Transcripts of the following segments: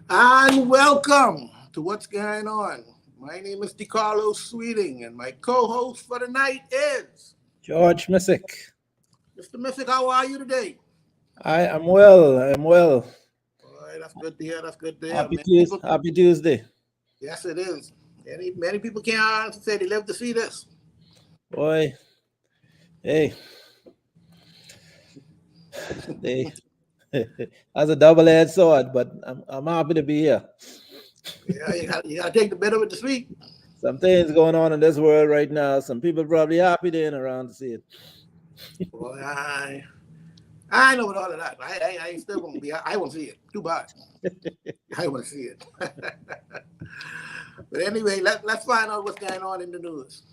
And welcome to What's Going On. My name is DeCarlo Sweeting, and my co-host for the night is George Missick. Mr. Mystic. How are you today? I am well. I am well. Boy, that's good to hear. That's good to hear. Happy Many Tuesday. people, Happy Tuesday. yes, it is. Many people can't honestly say they live to see this. Boy. Hey. They that's a double-edged sword, but I'm happy to be here. Yeah, you gotta take the bit of it to speak. Some things going on in this world right now. Some people probably happy they ain't around to see it. Boy, I know what all of that. I ain't still gonna be. I won't see it. Too bad. I want to see it. But anyway, let's find out what's going on in the news.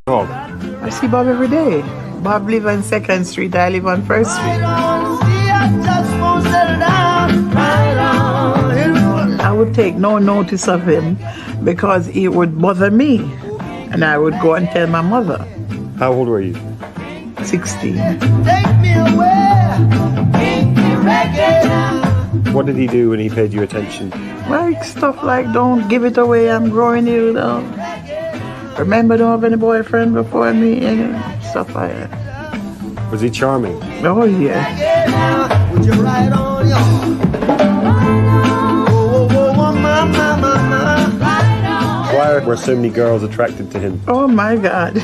I see Bob every day. Bob live on 2nd Street, I live on 1st Street. I would take no notice of him because it would bother me. And I would go and tell my mother. How old were you? 16. What did he do when he paid you attention? Like stuff like, don't give it away, I'm growing you down. Remember, don't have any boyfriend before me, and stuff like that. Was he charming? Oh, yeah. Why were so many girls attracted to him? Oh, my God.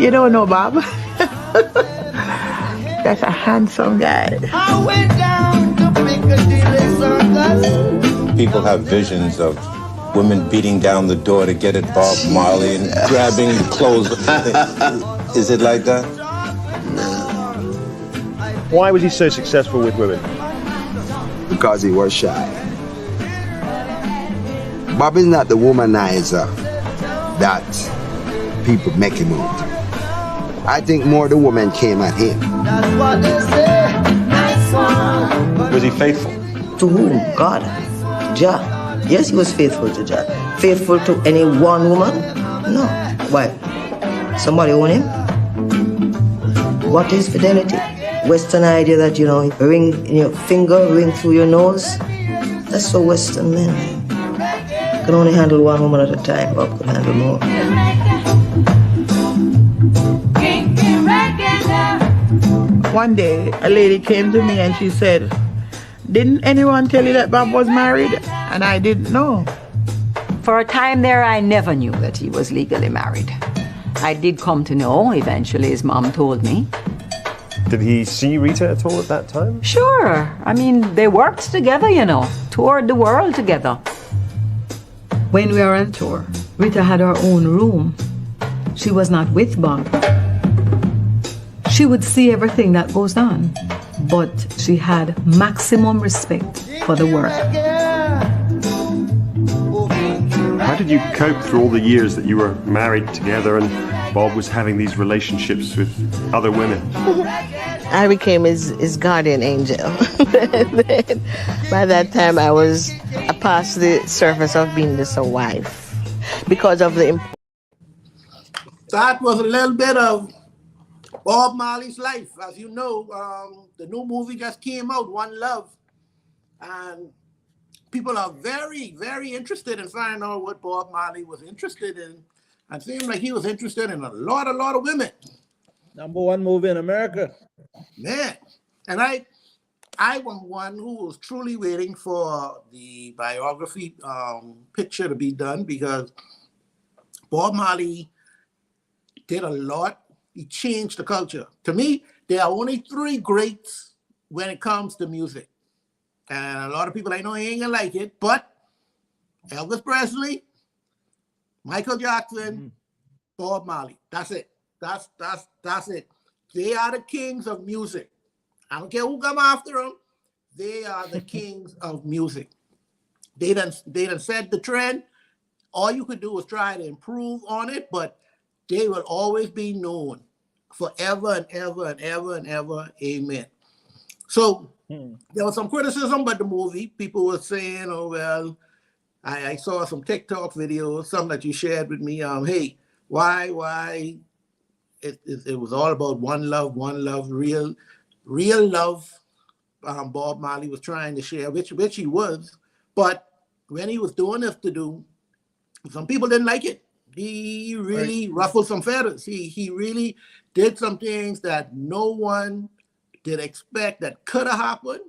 You don't know Bob? That's a handsome guy. People have visions of women beating down the door to get at Bob Marley and grabbing the clothes. Is it like that? Why was he so successful with women? Because he was shy. Bob is not the womanizer that people make him out. I think more the woman came at him. Was he faithful? To whom? God. Jah. Yes, he was faithful to Jah. Faithful to any one woman? No. Why? Somebody own him? What is fidelity? Western idea that, ring in your finger, ring through your nose. That's for Western men. You can only handle one woman at a time. Bob could handle more. One day, a lady came to me and she said, "Didn't anyone tell you that Bob was married?" And I didn't know. For a time there, I never knew that he was legally married. I did come to know, eventually his mom told me. Did he see Rita at all at that time? Sure, I mean, they worked together, toured the world together. When we were on tour, Rita had her own room. She was not with Bob. She would see everything that goes on, but she had maximum respect for the work. How did you cope through all the years that you were married together and Bob was having these relationships with other women? I became his guardian angel. By that time, I was past the surface of being just a wife because of the. That was a little bit of Bob Marley's life. As you know, the new movie just came out, One Love, and people are very, very interested in finding out what Bob Marley was interested in. And it seemed like he was interested in a lot of women. #1 movie in America. Man. And I was one who was truly waiting for the biography picture to be done because Bob Marley did a lot. He changed the culture. To me, there are only 3 greats when it comes to music. And a lot of people I know ain't gonna like it, but Elvis Presley, Michael Jackson, Bob Marley. That's it. That's it. They are the kings of music. I don't care who come after them. They are the kings of music. They done set the trend. All you could do was try to improve on it, but they will always be known forever and ever and ever and ever. Amen. So there was some criticism about the movie. People were saying, oh, well, I saw some TikTok videos, some that you shared with me. Hey, why it was all about one love, real love. Bob Marley was trying to share, which he was, but when he was doing this to do, some people didn't like it. He really ruffled some feathers. He really did some things that no one did expect that could have happened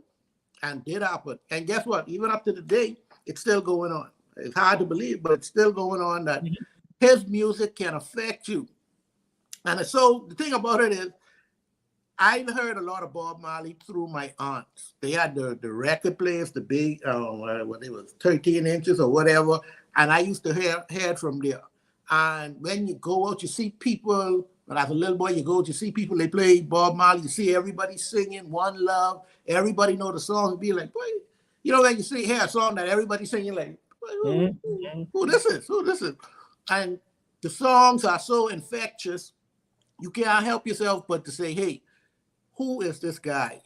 and did happen. And guess what? Even up to the day, it's still going on. It's hard to believe, but it's still going on that his music can affect you. And so the thing about it is, I heard a lot of Bob Marley through my aunts. They had the record players, the big, what it was, 13 inches or whatever. And I used to hear it from there. And when you go out, you see people, when I was a little boy, you go out, you see people, they play Bob Marley, you see everybody singing One Love. Everybody know the song and be like, boy, you know, when you hear a song that everybody's singing, like, who this is? Who this is? And the songs are so infectious, you can't help yourself but to say, hey, who is this guy?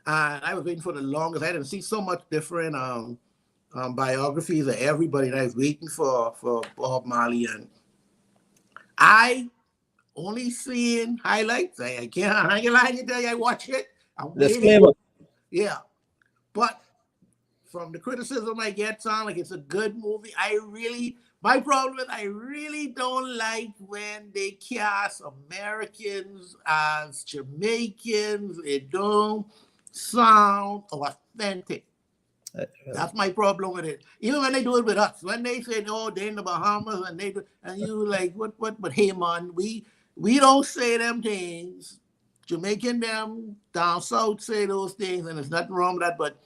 And I was waiting for the longest. I didn't see so much different biographies of everybody. And I was waiting for Bob Marley. And I only seeing highlights. I can't lie to tell you, I watch it. Disclaimer. Yeah. But from the criticism I get, sound like it's a good movie. My problem is I really don't like when they cast Americans as Jamaicans. It don't sound authentic. That's my problem with it. Even when they do it with us, when they say, "Oh, they're in the Bahamas," and you like, what? But hey, man, we don't say them things. Jamaican them down south say those things, and there's nothing wrong with that. But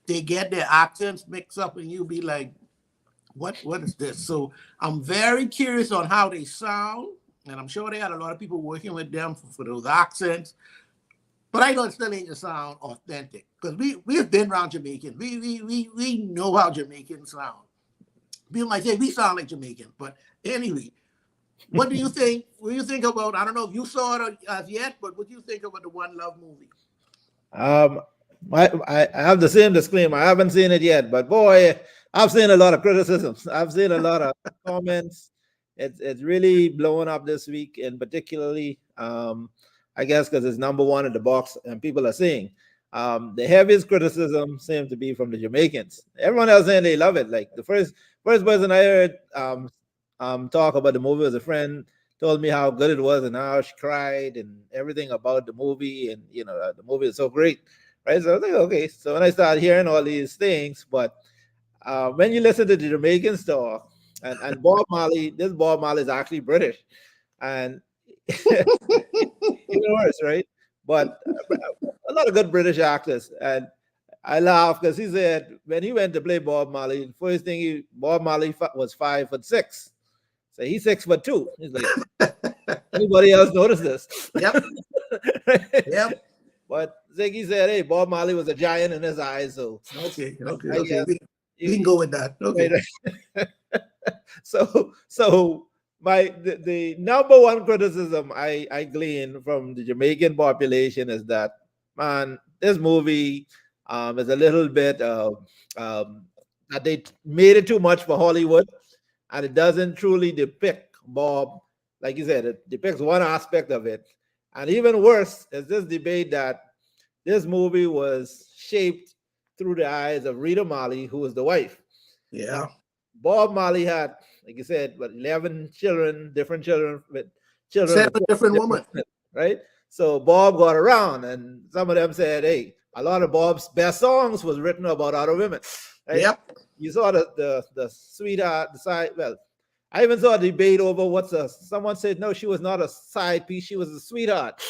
they get their accents mixed up, and you be like, what is this? So I'm very curious on how they sound, and I'm sure they had a lot of people working with them for those accents. But I know it still ain't gonna sound authentic because we've been around Jamaicans. We know how Jamaicans sound. People might say we sound like Jamaicans, but anyway, what do you think? What do you think about? I don't know if you saw it as yet, but what do you think about the One Love movie? I have the same disclaimer. I haven't seen it yet, but boy, I've seen a lot of criticisms. I've seen a lot of comments. It's really blowing up this week, and particularly, I guess, because it's number one in the box, and people are saying the heaviest criticism seems to be from the Jamaicans. Everyone else saying they love it. Like the first person I heard talk about the movie was a friend told me how good it was and how she cried and everything about the movie, and the movie is so great, right? So I was like, okay. So when I started hearing all these things, but when you listen to the Jamaicans talk, and Bob Marley, this Bob Marley is actually British, and even worse, right? But a lot of good British actors, and I laugh because he said when he went to play Bob Marley, the first thing Bob Marley was 5'6", so he's 6'2". He's like, anybody else notice this? Yep. Yep. But Ziggy said, hey, Bob Marley was a giant in his eyes, so okay. We can go with that. Okay. So the number one criticism I glean from the Jamaican population is that, man, this movie is a little bit that they made it too much for Hollywood, and it doesn't truly depict Bob. Like you said, it depicts one aspect of it. And even worse is this debate that this movie was shaped through the eyes of Rita Marley, who was the wife. Yeah. Bob Marley had, like you said, 11 children, different children with children. 7 different women. Right? So Bob got around, and some of them said, hey, a lot of Bob's best songs was written about other women. Right? Yep. You saw the sweetheart, the side, well, I even saw a debate over someone said, no, she was not a side piece, she was a sweetheart.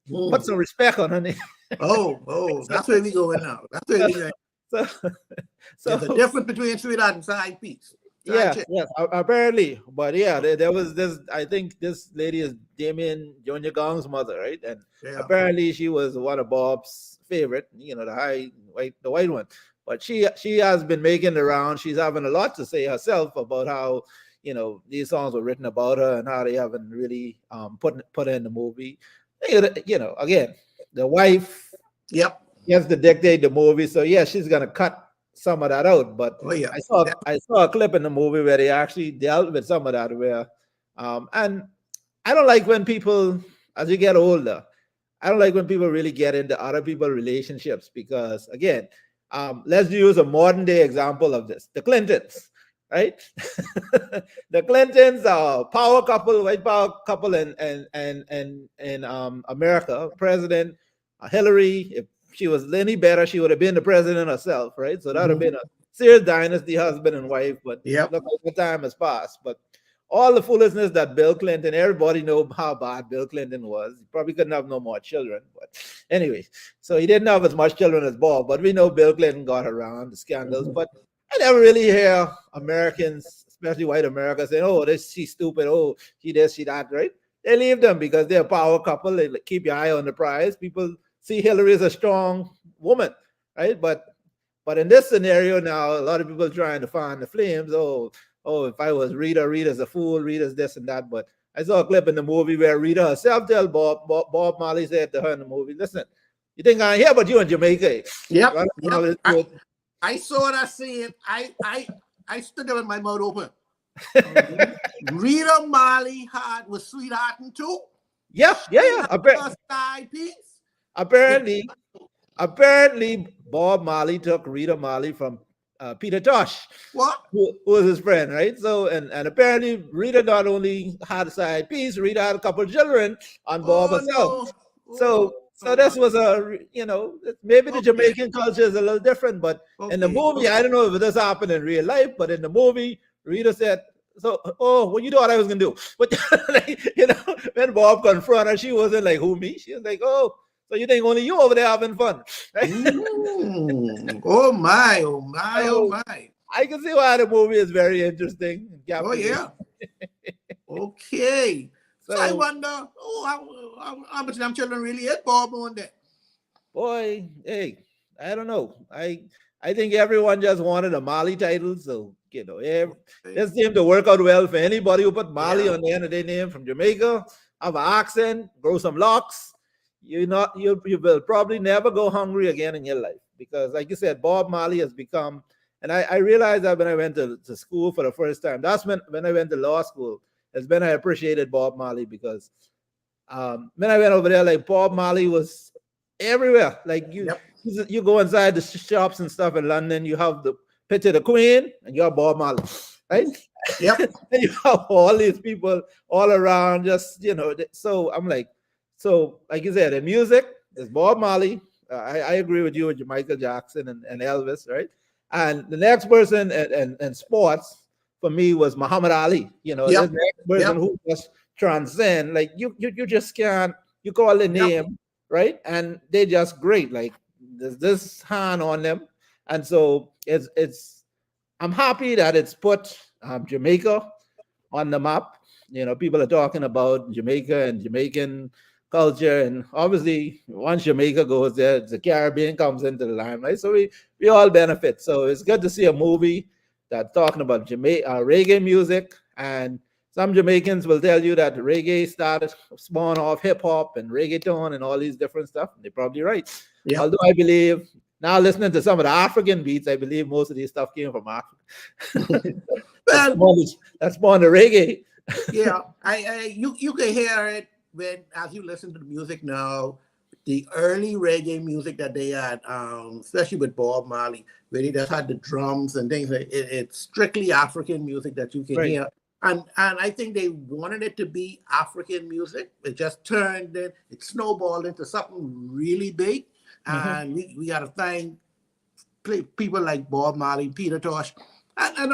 Put some respect on her name. Oh, that's where we going now. That's where we going. So there's a difference between sweetheart and side piece. Yes, apparently. But yeah, there was this, I think this lady is Damien Junior Gong's mother, right? And apparently she was one of Bob's favorite, the white one. But she has been making the round. She's having a lot to say herself about how, these songs were written about her and how they haven't really put her in the movie. Again, the wife gets to dictate the movie. So yeah, she's gonna cut some of that out. But I saw a clip in the movie where they actually dealt with some of that where and I don't like when people, as you get older, I don't like when people really get into other people's relationships because, again, let's use a modern day example of this: the Clintons, right? The Clintons are a power couple, white power couple, in America. President Hillary, if she was any better, she would have been the president herself, right? So that would have been a serious dynasty, husband and wife. But Yep. look like the time has passed. But all the foolishness that Bill Clinton, everybody know how bad Bill Clinton was. He probably couldn't have no more children. But anyway, so he didn't have as much children as Bob, but we know Bill Clinton got around the scandals. But I never really hear Americans, especially white Americans, saying, oh, she's stupid, oh, she this, she that, right? They leave them because they're a power couple. They keep your eye on the prize. People see Hillary as a strong woman, right? But in this scenario now, a lot of people trying to find the flames. Oh, if I was Rita, Rita's a fool, Rita's this and that. But I saw a clip in the movie where Rita herself tell Bob Marley said to her in the movie, listen, you think I hear about you in Jamaica? Yep. Yep. I saw that scene. I stood there with my mouth open. Rita Marley was sweethearting too. Yeah. First side piece. Apparently, Bob Marley took Rita Marley from Peter Tosh, What? who was his friend, right? So, and apparently Rita not only had a side piece, Rita had a couple of children on Bob herself. No. So this was maybe the Jamaican culture is a little different, but in the movie, I don't know if this happened in real life, but in the movie, Rita said, so, what you thought I was gonna do? But when Bob confronted her, she wasn't like, who, me? She was like, oh, so you think only you over there having fun? Right? Oh my. I can see why the movie is very interesting. Oh yeah. Okay. So I So, wonder, how much of them children really is Bob on that? boy, hey, I don't know. I think everyone just wanted a Mali title, so this seemed to work out well for anybody who put Mali on the end of their name from Jamaica, have an accent, grow some locks. You will probably never go hungry again in your life because, like you said, Bob Marley has become. And I realized that when I went to school for the first time. That's when I went to law school. It's when I appreciated Bob Marley because when I went over there, like Bob Marley was everywhere. Like you go inside the shops and stuff in London, you have the picture of the Queen and you have Bob Marley, right? Yep. And you have all these people all around, just so I'm like. So, like you said, in music, there's Bob Marley. I agree with you with Michael Jackson and Elvis, right? And the next person in sports for me was Muhammad Ali. The next person who just transcend. Like you just can't. You call the name, right? And they're just great. Like there's this hand on them, and so it's. I'm happy that it's put Jamaica on the map. People are talking about Jamaica and Jamaican culture, and obviously once Jamaica goes there, the Caribbean comes into the limelight, so we all benefit. So it's good to see a movie that's talking about reggae music, and some Jamaicans will tell you that reggae spawned off hip-hop and reggaeton and all these different stuff. They're probably right. Although I believe now, listening to some of the African beats, I believe most of these stuff came from Africa. That's spawned the reggae. Yeah, you can hear it as you listen to the music now, the early reggae music that they had, especially with Bob Marley, where he just had the drums and things. It's strictly African music that you can hear. And I think they wanted it to be African music. It just it snowballed into something really big. And we got to thank people like Bob Marley, Peter Tosh. And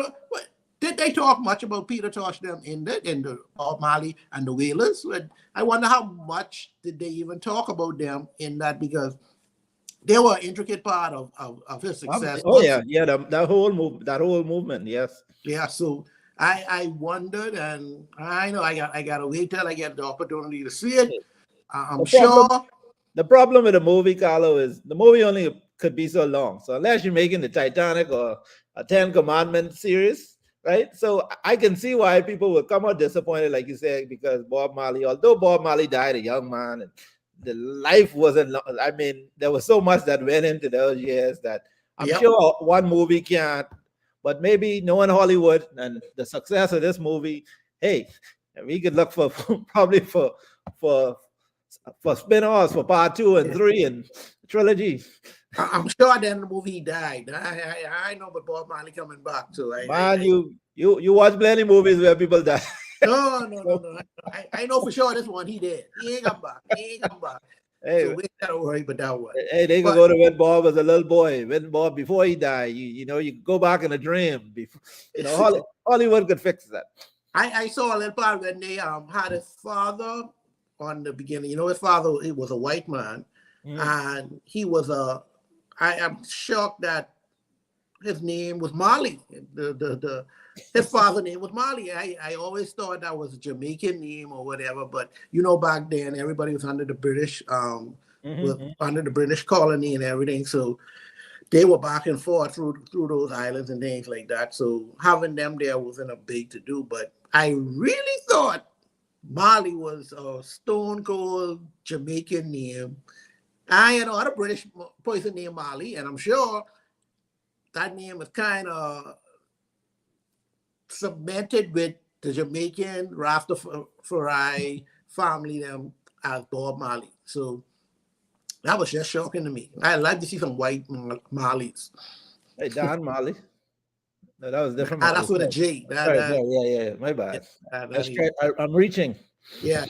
did they talk much about Peter Tosh them in the Bob Marley and the Wailers? I wonder how much did they even talk about them in that, because they were an intricate part of his success. Oh yeah, that whole movement, yes. Yeah, so I wondered, and I know I gotta wait till I get the opportunity to see it. I'm sure. The problem with the movie, Carlo, is the movie only could be so long. So unless you're making the Titanic or a 10 Commandments series, right? So I can see why people will come out disappointed, like you said, because Bob Marley, although Bob Marley died a young man, and the life wasn't, there was so much that went into those years that I'm sure one movie can't, but maybe knowing Hollywood and the success of this movie, hey, And we could look for probably for spin-offs for part 2 and 3 and trilogy. I'm sure then the movie he died. I know about Bob Marley coming back, so You watch plenty movies where people die. No. I know for sure this one he did. He ain't come back. Hey, So we gotta worry about that one. hey, they could go to when Bob was a little boy, when Bob before he died. You could go back in a dream. Hollywood could fix that. I saw a little part when they had his father on the beginning. His father, he was a white man, and he was I'm shocked that his name was Marley. His father's name was Marley. I always thought that was a Jamaican name or whatever, but back then everybody was under the British, under the British colony and everything. So they were back and forth through those islands and things like that. So having them there wasn't a big to do. But I really thought Marley was a stone cold Jamaican name. I had a British person named Marley, and I'm sure that name is kind of cemented with the Jamaican Rastafari family them as Bob Marley. So that was just shocking to me. I'd like to see some white Marleys. Hey, Don Marley. No, that was different. That's with a J. Yeah. My bad. I'm reaching. Yeah.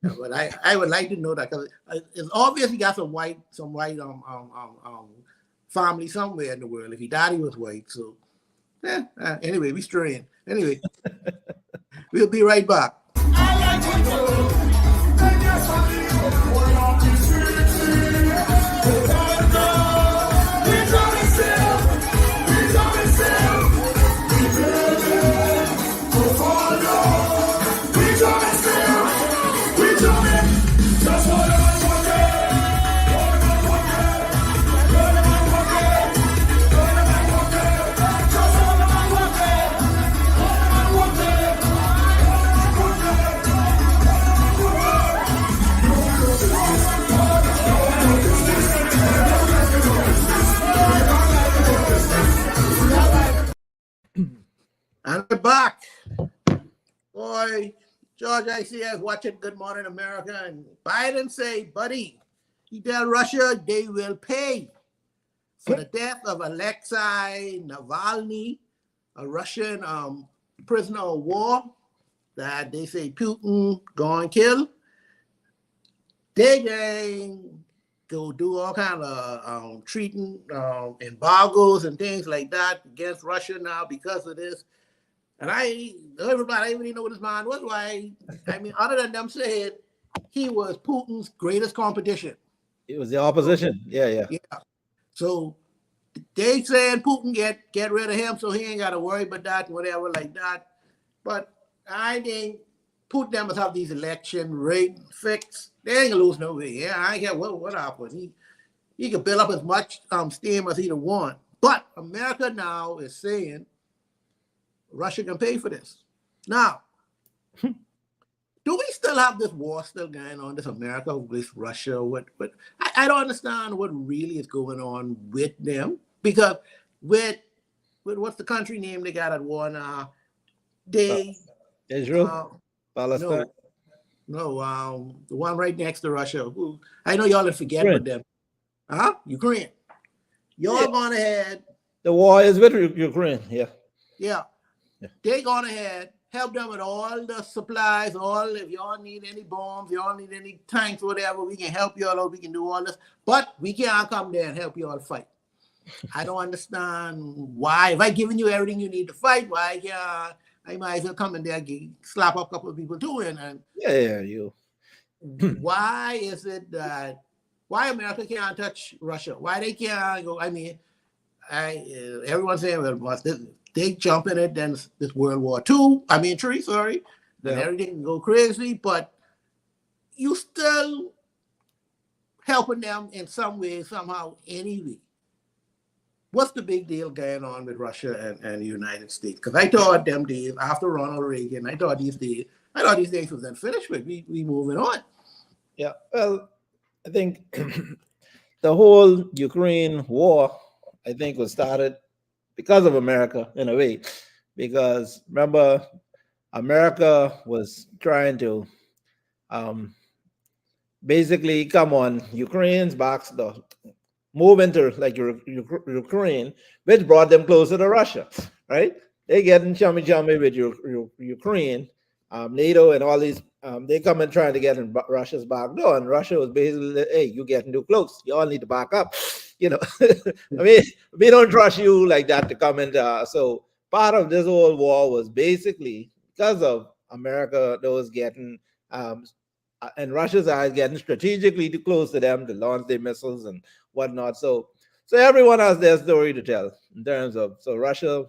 But I would like to know that because it's obvious he got some white family somewhere in the world. If he died, he was white. So anyway, we straying. Anyway, we'll be right back. And we're back. Boy, George ICS watching Good Morning America, and Biden say, buddy, he tell Russia they will pay for the death of Alexei Navalny, a Russian prisoner of war that they say Putin go and kill. They go do all kind of treating embargoes and things like that against Russia now because of this. And everybody, I didn't even know what his mind was. Other than them saying he was Putin's greatest competition. It was the opposition. Yeah. So they saying Putin get rid of him so he ain't got to worry about that, whatever like that. But I think Putin them must have these election rate fixed. They ain't gonna lose no way. Yeah, I ain't care what happens. He can build up as much steam as he want. But America now is saying Russia can pay for this. Now, do we still have this war still going on, this America with Russia? I don't understand what really is going on with them, because with what's the country name they got at war now? Israel? Palestine? No, the one right next to Russia. I know y'all will forget with them. Ukraine. Y'all gone ahead. The war is with Ukraine, Yeah. They gone ahead, help them with all the supplies, if y'all need any bombs, y'all need any tanks, whatever, we can help y'all out, we can do all this. But we can't come there and help y'all fight. I don't understand why. If I giving you everything you need to fight, why can't I might as well come in there and slap up a couple of people too. You. Why is it that America can't touch Russia? Why they can't go? Everyone's saying, well, they jump in it, then this World War II, and everything can go crazy, but you still helping them in some way, somehow, anyway. What's the big deal going on with Russia and the United States? Because I thought them days after Ronald Reagan, I thought these days was then finished with. We moving on. Yeah, well, I think the whole Ukraine war, I think, was started because of America in a way. Because remember, America was trying to basically come on Ukraine's backs, the move into like Ukraine, which brought them closer to Russia, right? They getting chummy with Ukraine, NATO, and all these. They come and trying to get in Russia's back door, and Russia was basically, hey, you getting too close. You all need to back up. You know, I mean, we don't trust you like that to come in. So part of this whole war was basically because of America, those getting and Russia's eyes getting strategically too close to them to launch their missiles and whatnot. So everyone has their story to tell in terms of, so Russia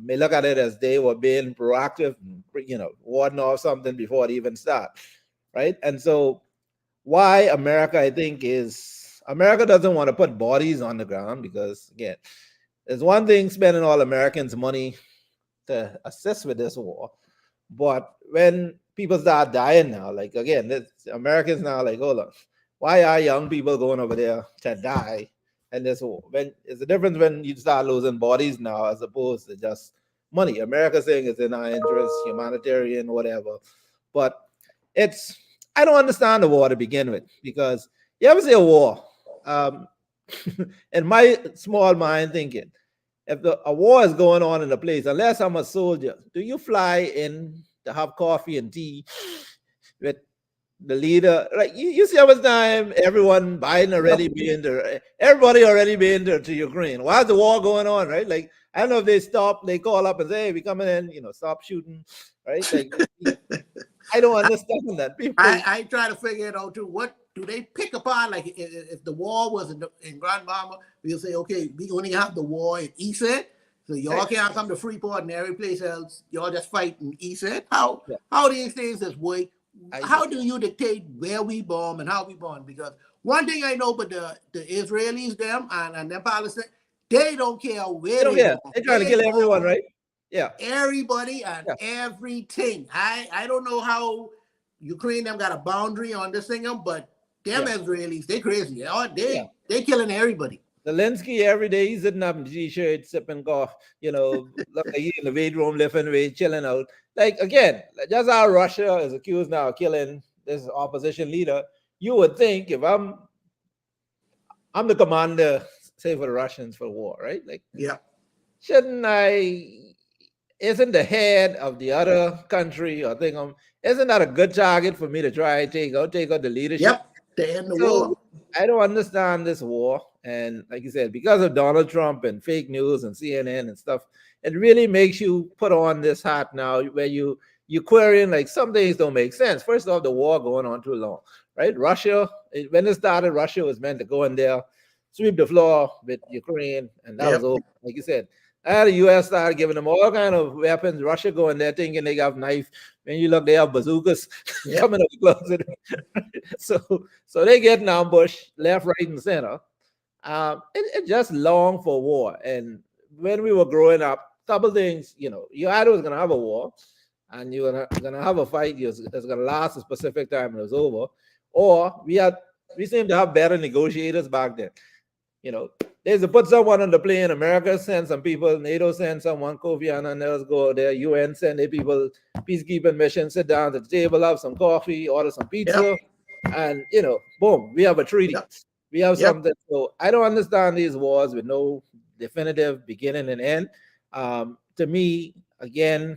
may look at it as they were being proactive, warding off something before it even starts, right? And so why America, I think, is America doesn't want to put bodies on the ground because, again, there's one thing spending all Americans' money to assist with this war, but when people start dying now, like, again, Americans now like, hold on, why are young people going over there to die? And this war, when it's the difference when you start losing bodies now as opposed to just money. America saying it's in our interest, humanitarian, whatever. But I don't understand the war to begin with, because you ever see a war? In my small mind thinking, if a war is going on in a place, unless I'm a soldier, do you fly in to have coffee and tea with the leader? Like you see how much time Biden already been there, everybody already been there to Ukraine. Why is the war going on, right? Like, I don't know if they call up and say, hey, we coming in, stop shooting, right? Like, I don't understand that. People, I try to figure it out too. What do they pick apart? Like, if the war was in Grand Bahama, we'll say, okay, we only have the war in ESET, so y'all can't come to Freeport and every place else. Y'all just fight in ESET. How these things just work? How do you dictate where we bomb and how we bomb? Because one thing I know, but the Israelis, them and them Palestinians, they don't care where they bomb. They're trying to kill everyone, right? Yeah. Everybody and everything. I don't know how Ukraine them got a boundary on this thing, but them Israelis, they crazy. They killing everybody. Zelensky every day he's sitting up in t-shirt, sipping coffee, look like he's in the weight room, lifting weight, chilling out. Like, again, just how Russia is accused now of killing this opposition leader, you would think if I'm the commander, say for the Russians for war, right? Like, shouldn't isn't the head of the other country or thing, isn't that a good target for me to try and take out the leadership? Yep, they end the war. I don't understand this war. And like you said, because of Donald Trump and fake news and CNN and stuff, it really makes you put on this hat now where you querying, like, some things don't make sense. First off, the war going on too long, right? Russia, when it started, Russia was meant to go in there, sweep the floor with Ukraine, and that was over. Like you said, the U.S. started giving them all kind of weapons. Russia going there thinking they got knife. When you look, they have bazookas coming up close. So they getting ambushed left, right, and center. It just long for war. And when we were growing up, couple things, you either was gonna have a war and you're gonna have a fight, it's gonna last a specific time and it was over, or we seem to have better negotiators back then. They used to put someone on the plane, America send some people, NATO send someone, Kofi Annan, let's go there, UN send their people, peacekeeping mission, sit down at the table, have some coffee, order some pizza, and boom, we have a treaty. We have something. So I don't understand these wars with no definitive beginning and end. To me, again,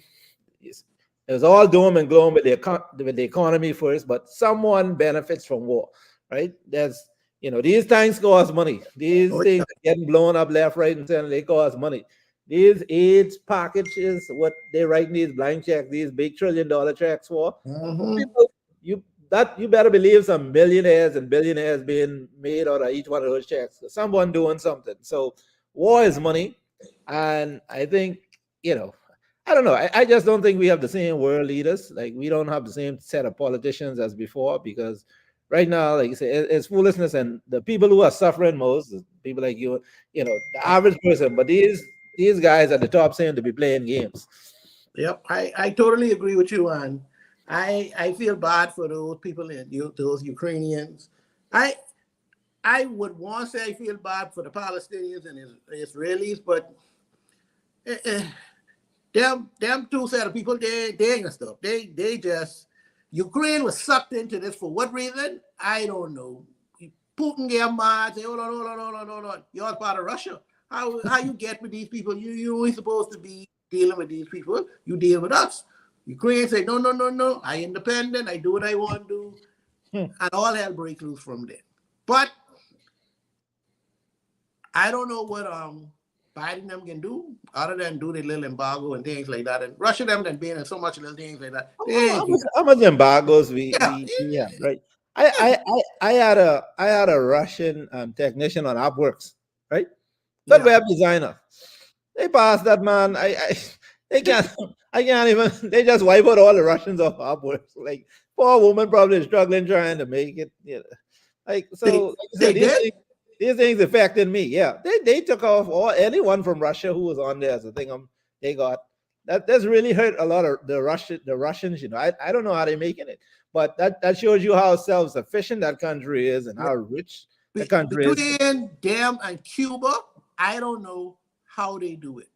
it was all doom and gloom with the economy first, but someone benefits from war, right? There's, these tanks cost money. These things are getting blown up left, right, and center, they cost money. These AIDS packages, what they write these blank checks, these big $1 trillion checks for, people, you better believe some millionaires and billionaires being made out of each one of those checks. Someone doing something. So war is money. And I think, I don't know. I just don't think we have the same world leaders. Like, we don't have the same set of politicians as before, because right now, like you say, it's foolishness. And the people who are suffering most, people like you, the average person. But these guys at the top seem to be playing games. Yep, I totally agree with you, and I feel bad for those people, those Ukrainians. I would want to say I feel bad for the Palestinians and Israelis, but them two set of people, they ain't gonna stop. They just Ukraine was sucked into this for what reason? I don't know. Putin get mad, say, hold on. You're part of Russia. How you get with these people? You ain't supposed to be dealing with these people. You deal with us. Ukraine say, no. I independent. I do what I want to do. And all hell break loose from there. But I don't know what Biden them can do other than do the little embargo and things like that. And Russia them done been in so much little things like that. How much embargoes we have, right? I had a Russian technician on Upworks, right? That web designer. They passed that man. I can't even. They just wipe out all the Russians off Upworks. Like poor woman probably struggling trying to make it. Like so. These things affected me. Yeah, they took off anyone from Russia who was on there as a thing. They got that. That's really hurt a lot of the Russians. I don't know how they're making it, but that shows you how self-sufficient that country is and how rich the country is. Between them and Cuba, I don't know how they do it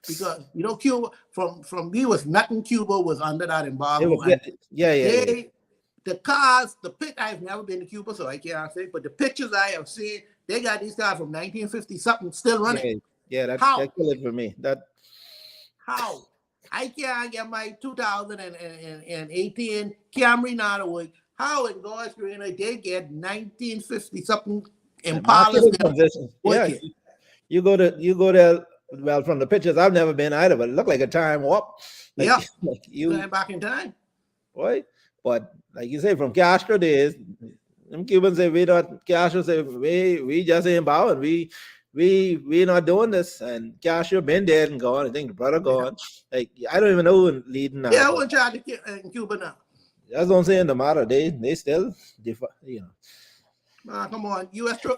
because Cuba from me was nothing. Cuba was under that embargo. The cars, I've never been to Cuba, so I can't say. But the pictures I have seen. They got these cars from 1950 something still running. That's killing for me. How? I can't get my 2018 Camry now to work. How in God's green they get 1950 something Impalas? You go there. Well, from the pictures, I've never been either, but it looked like a time warp. Going back in time. Right, but like you say, from Castro days. Them Cubans say we not. Castro say we just ain't bowing. We not doing this. And Castro been dead and gone. I think the brother gone. Like I don't even know who leading now. Yeah, I wouldn't try to in Cuba now. That's what I'm saying. The matter they still come on, U.S. throw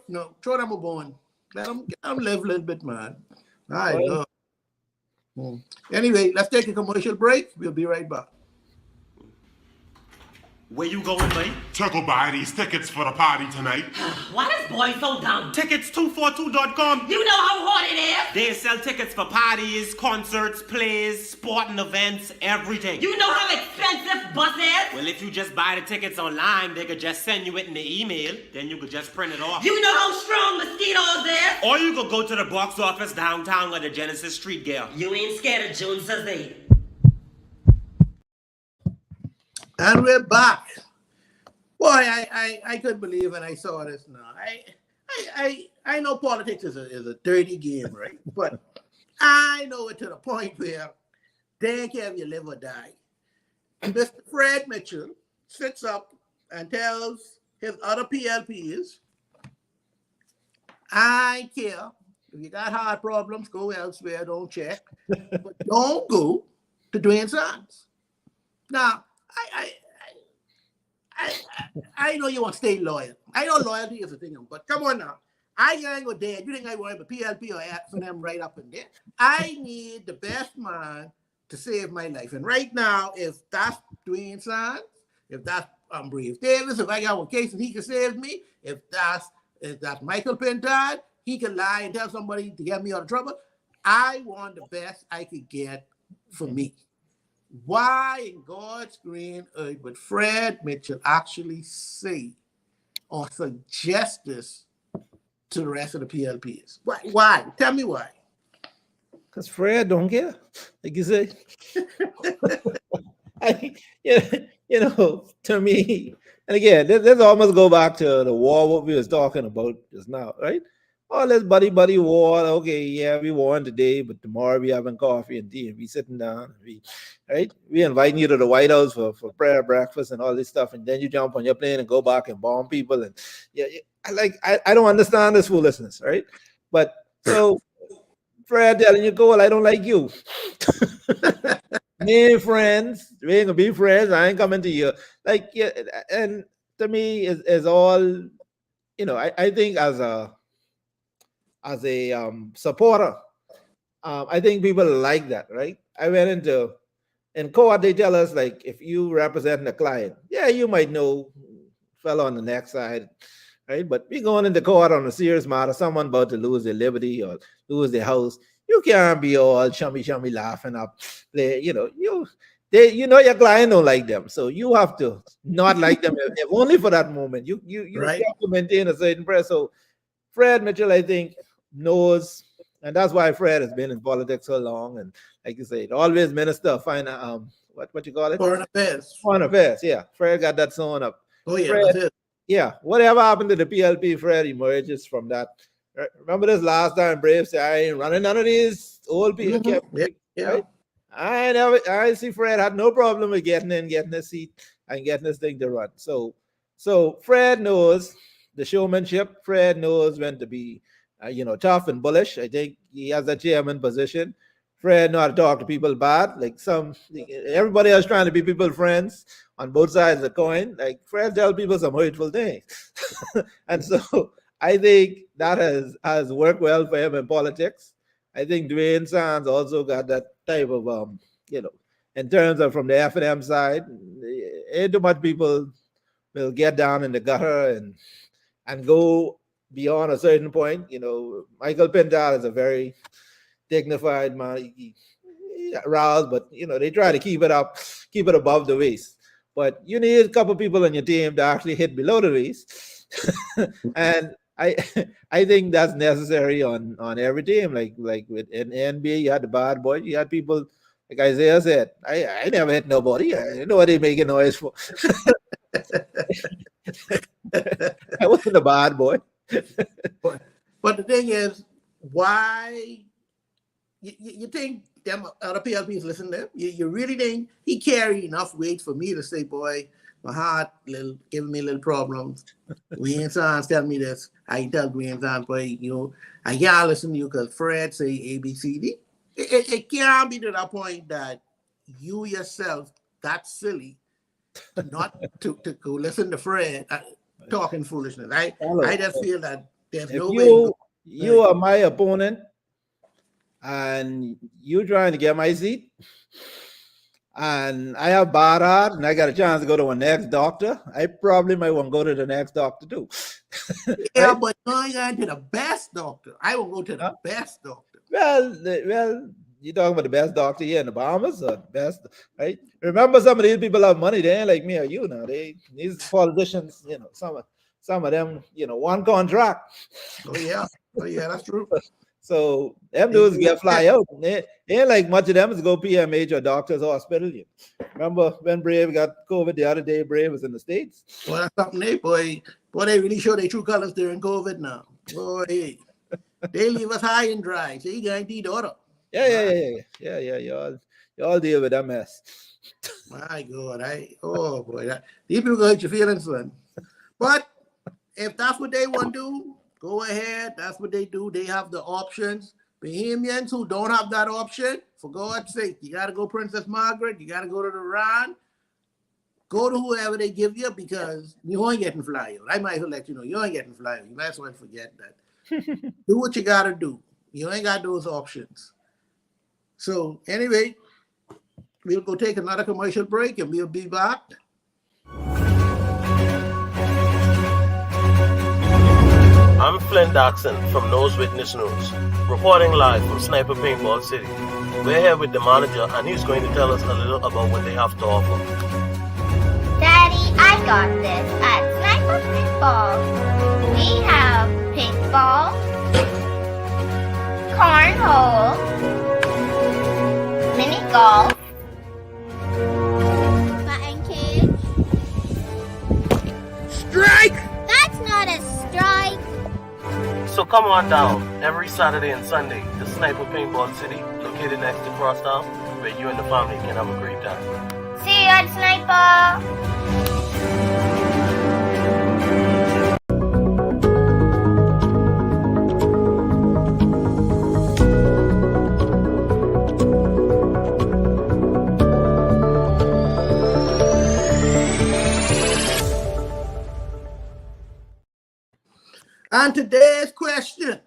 them a bone. Let them live a little bit, man. All right. Anyway, let's take a commercial break. We'll be right back. Where you going, mate? Chuckle buy these tickets for the party tonight. Why this boy so dumb? Tickets242.com. You know how hard it is. They sell tickets for parties, concerts, plays, sporting events, everything. You know how expensive bus is. Well, if you just buy the tickets online, they could just send you it in the email. Then you could just print it off. You know how strong mosquitoes is. Or you could go to the box office downtown at the Genesis Street Girl. You ain't scared of Joneses, eh? And we're back. Boy, I couldn't believe when I saw this now. I know politics is a dirty game, right? But I know it to the point where they don't care if you live or die. Mr. Fred Mitchell sits up and tells his other PLPs, I care. If you got heart problems, go elsewhere, don't check. But don't go to Dwayne Sons. Now, I know you want to stay loyal. I know loyalty is a thing, but come on now. I ain't go dead. You think I want a PLP or act for them right up in there? I need the best man to save my life. And right now, if that's Dwayne Sons, if that's Brave Davis, if I got one case and he can save me, if that's Michael Pintard, he can lie and tell somebody to get me out of trouble. I want the best I could get for me. Why in God's green earth would Fred Mitchell actually say or suggest this to the rest of the PLPs? Why? Tell me why. Because Fred don't care, like you say. To me, and again, this almost go back to the war what we was talking about just now, right? Oh, let's buddy war. Okay, yeah, we won today, but tomorrow we having coffee and tea and we sitting down. We inviting you to the White House for prayer breakfast and all this stuff, and then you jump on your plane and go back and bomb people. And I don't understand this foolishness, right? But so Fred telling you, go, well, I don't like you. We ain't friends. We ain't gonna be friends. I ain't coming to you. And to me, is all, I think as a supporter, I think people like that, right? I went in court, they tell us, like, if you represent a client, yeah, you might know fellow on the next side, right? But we going into court on a serious matter, someone about to lose their liberty or lose their house. You can't be all chummy laughing up. You know, you know your client don't like them, so you have to not like them if only for that moment. You Right. have to maintain a certain press. So Fred Mitchell, I think, knows, and that's why Fred has been in politics so long. And like you said, always minister of finance. What you call it? Foreign affairs. Foreign affairs. Yeah, Fred got that sewn up. Oh yeah, Fred, that's it. yeah, whatever happened to the PLP, Fred emerges from that. Remember this last time Brave said, I ain't running none of these old people. Yeah. Right? I see Fred had no problem with getting a seat and getting this thing to run. So Fred knows the showmanship. Fred knows when to be, tough and bullish. I think he has a chairman position. Fred know how to talk to people bad. Like everybody else trying to be people friends on both sides of the coin. Like Fred tell people some hurtful things. And so I think that has worked well for him in politics. I think Dwayne Sands also got that type of, in terms of from the F&M side, ain't too much people will get down in the gutter and go beyond a certain point. Michael Pintar is a very dignified man. He roused, but they try to keep it above the waist. But you need a couple people on your team to actually hit below the waist. And I think that's necessary on every team. Like with in NBA, you had the bad boy. You had people like Isaiah said. I never hit nobody. I didn't know what they making noise for. I wasn't a bad boy. But the thing is, why you think them other PLPs listen to him? You really think he carry enough weight for me to say, boy, my heart giving me little problems. Dwayne Sands tell me this. I tell Dwayne Sands, boy, I can't listen to you because Fred say A, B, C, D. It can't be to that point that you yourself that silly not to go listen to Fred talking foolishness. I just feel that there's no way. You are my opponent and you trying to get my seat, and I have bad heart and I got a chance to go to a next doctor, I probably might want to go to the next doctor too. Yeah, right? but going on to the best doctor. I will go to the best doctor. Well, you talking about the best doctor here in the Bahamas or the best, right? Remember, some of these people have money. They ain't like me or you now. These politicians, some of them, one contract. Oh yeah, that's true. So them dudes get fly out. They ain't like much of them is go PMH or doctor's hospital. Remember when Brave got COVID the other day? Brave was in the States. Well, that's something boy, they really show their true colors during COVID now. Boy, they leave us high and dry. So you guaranteed order. Yeah. Y'all deal with that mess. My God, oh boy, these people hurt your feelings, son. But if that's what they want to do, go ahead. That's what they do. They have the options. Bahamians who don't have that option, for God's sake, you got to go Princess Margaret. You got to go to the Rand. Go to whoever they give you because you ain't getting fly out. I might as well let you know you ain't getting fly out. You might as well forget that. Do what you got to do. You ain't got those options. So anyway, we'll go take another commercial break and we'll be back. I'm Flynn Daxon from Nose Witness News, reporting live from Sniper Paintball City. We're here with the manager and he's going to tell us a little about what they have to offer. Daddy, I got this at Sniper Paintball. We have paintball, cornhole, mini golf, batting cage. Strike! That's not a strike. So come on down every Saturday and Sunday to Sniper Paintball City, located next to Crosstown, where you and the family can have a great time. See you at Sniper. And today's question.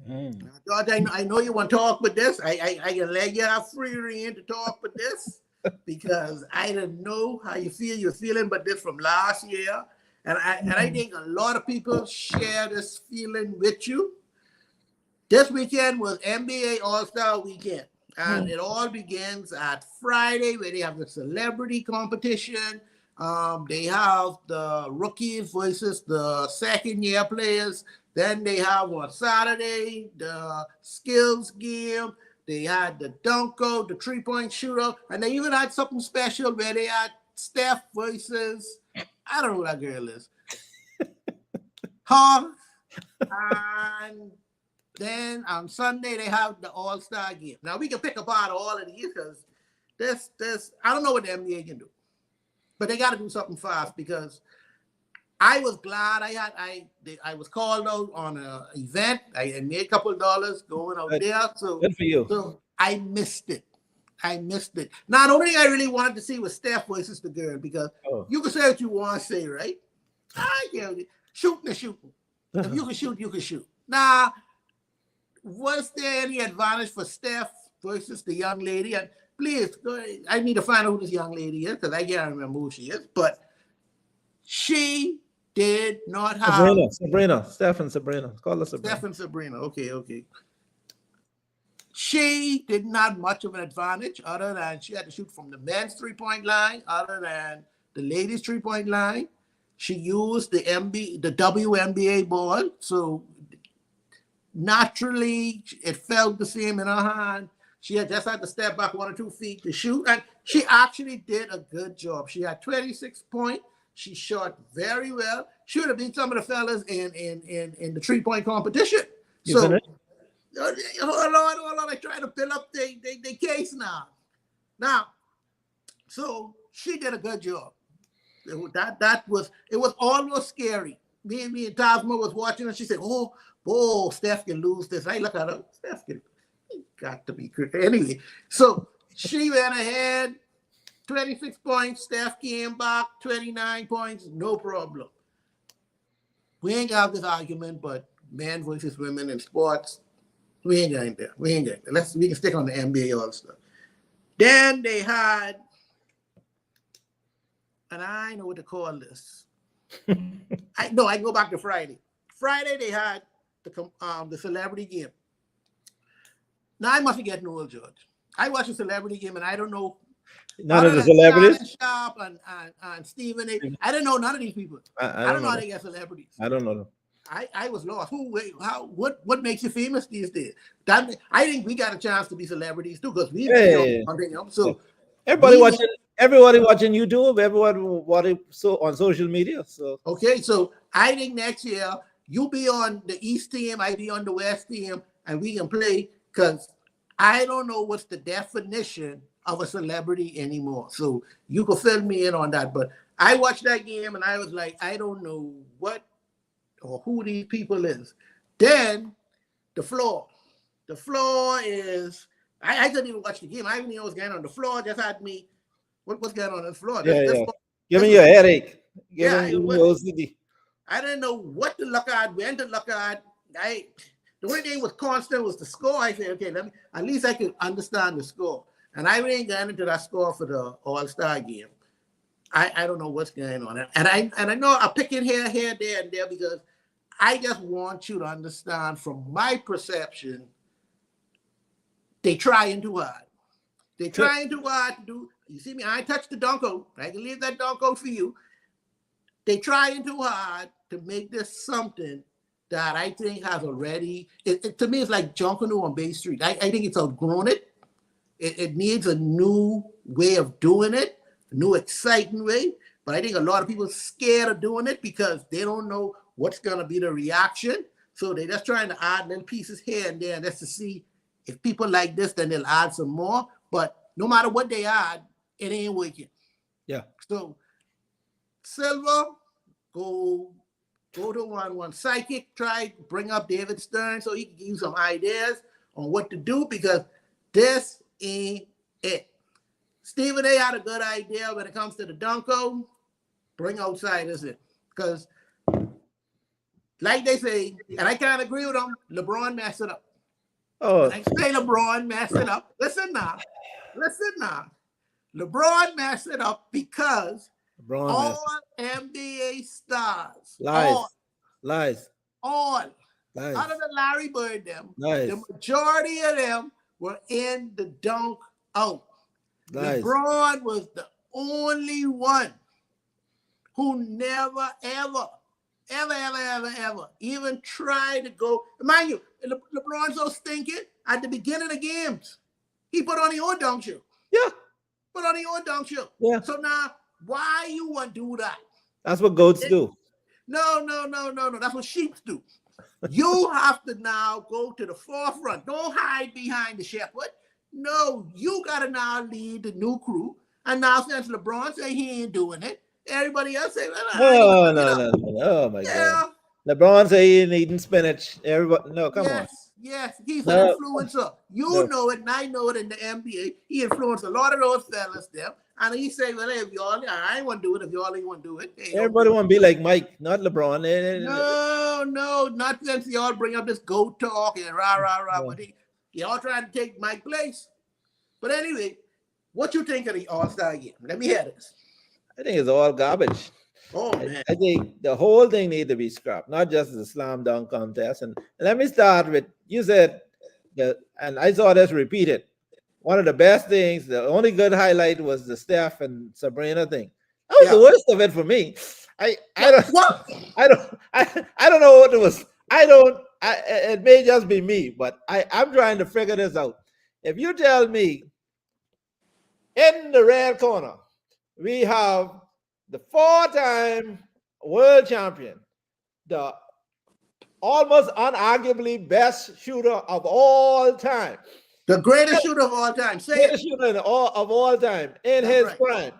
George, I know you want to talk with this. I can let you have free rein to talk with this because I don't know how you feel. You're feeling but this from last year. And I think a lot of people share this feeling with you. This weekend was NBA All-Star Weekend. And it all begins at Friday where they have the celebrity competition. They have the rookies versus the second-year players. Then they have on Saturday the skills game. They had the dunko, the three-point shooter, and they even had something special where they had Steph versus, I don't know who that girl is. Her. And then on Sunday they have the All-Star game. Now we can pick apart all of these because this I don't know what the NBA can do, but they got to do something fast because I was glad I was called out on an event. I made a couple of dollars going out there, so good for you. So I missed it. Now the only thing I really wanted to see was Steph versus the girl because you can say what you want to say, right? I can't. Shooting is shooting. If you can shoot, you can shoot. Now, was there any advantage for Steph versus the young lady? And please, go ahead. I need to find out who this young lady is because I can't remember who she is. But she did not have Sabrina. Steph and Sabrina. Call her Sabrina. Steph and Sabrina. Okay. She didn't have much of an advantage other than she had to shoot from the men's three-point line, other than the ladies' three-point line. She used the WNBA ball, so naturally it felt the same in her hand. She had just had to step back 1 or 2 feet to shoot, and she actually did a good job. She had 26 points. She shot very well. She would have beat some of the fellas in the three-point competition. Hold on. I try to fill up the case now. So she did a good job. It was almost scary. Me and Tasma was watching and she said, oh, Steph can lose this. I look at her, Steph can, got to be good. Anyway, so she went ahead, 26 points. Steph came back, 29 points, no problem. We ain't got this argument, but men versus women in sports, we ain't getting there. We can stick on the NBA All-Star. Then they had, and I know what to call this. I go back to Friday. Friday they had the celebrity game. Now I must be getting old, George. I watch a celebrity game and I don't know none of the celebrities. Sharp and Stephen A. I don't know none of these people. I don't know how they get celebrities. I don't know them. I was lost. What makes you famous these days? I think we got a chance to be celebrities too because we so everybody watching YouTube, everyone watching on social media. So okay, so I think next year you be on the East team, I be on the West team, and we can play because I don't know what's the definition of a celebrity anymore. So you can fill me in on that. But I watched that game and I was like, I don't know what or who these people is. Then the floor. The floor is, I couldn't even watch the game. I didn't even know what's going on the floor. Just had me, what's going on the floor? Giving you a headache. I didn't know what to look at, when to look at. The only thing was constant was the score. I said, okay, at least I could understand the score. And I really ain't got into that score for the All-Star game. I don't know what's going on. And I know I'm picking here, there, and there because I just want you to understand from my perception, they trying too hard. They trying too hard to do. You see me? I touched the dunko. I can leave that dunko for you. They trying too hard to make this something that I think has already. To me, it's like Junkanoo on Bay Street. I think it's outgrown it. It needs a new way of doing it, a new exciting way. But I think a lot of people are scared of doing it because they don't know what's going to be the reaction. So they're just trying to add little pieces here and there just to see if people like this, then they'll add some more. But no matter what they add, it ain't working. Yeah. So Silver, go to one psychic, try to bring up David Stern so he can give you some ideas on what to do because this ain't it. Stephen A had a good idea when it comes to the dunko. Bring outsiders in. Because like they say, and I can't agree with them, LeBron messed it up. Oh. I say LeBron messed it up. Listen now. LeBron messed it up because all NBA stars, lies, all Nice. Other than Larry Bird, them, Nice. the majority of them were in the dunk out. Nice. LeBron was the only one who never, ever even tried to go. Mind you, LeBron's so stinking at the beginning of games. He put on the old dunk shoe. Yeah. Put on the old dunk shoe. Yeah. So now, why you want to do that? That's what goats do. No. That's what sheep do. You have to now go to the forefront. Don't hide behind the shepherd. No, you got to now lead the new crew. And now since LeBron say he ain't doing it, everybody else say, well, No. Oh, my God. LeBron say he ain't eating spinach. Everybody, no, come on. Yes, he's No. an influencer. You know it, and I know it in the NBA. He influenced a lot of those fellas there. And he say, well, if y'all, I ain't want to do it. If y'all ain't want to do it. Everybody want to be like Mike, not LeBron. No, not since y'all bring up this goat talk and rah. But y'all trying to take my place. But anyway, what you think of the All-Star game? Let me hear this. I think it's all garbage. Oh, man. I think the whole thing needs to be scrapped, not just the slam dunk contest. And let me start with, you said, and I saw this repeated. One of the best things, the only good highlight was the Steph and Sabrina thing. That was the worst of it for me. I don't know what it was. It may just be me, but I'm trying to figure this out. If you tell me in the red corner, we have the 4-time world champion, the almost unarguably best shooter of all time. The greatest shooter of all time. Say it. Greatest shooter of all time in his prime.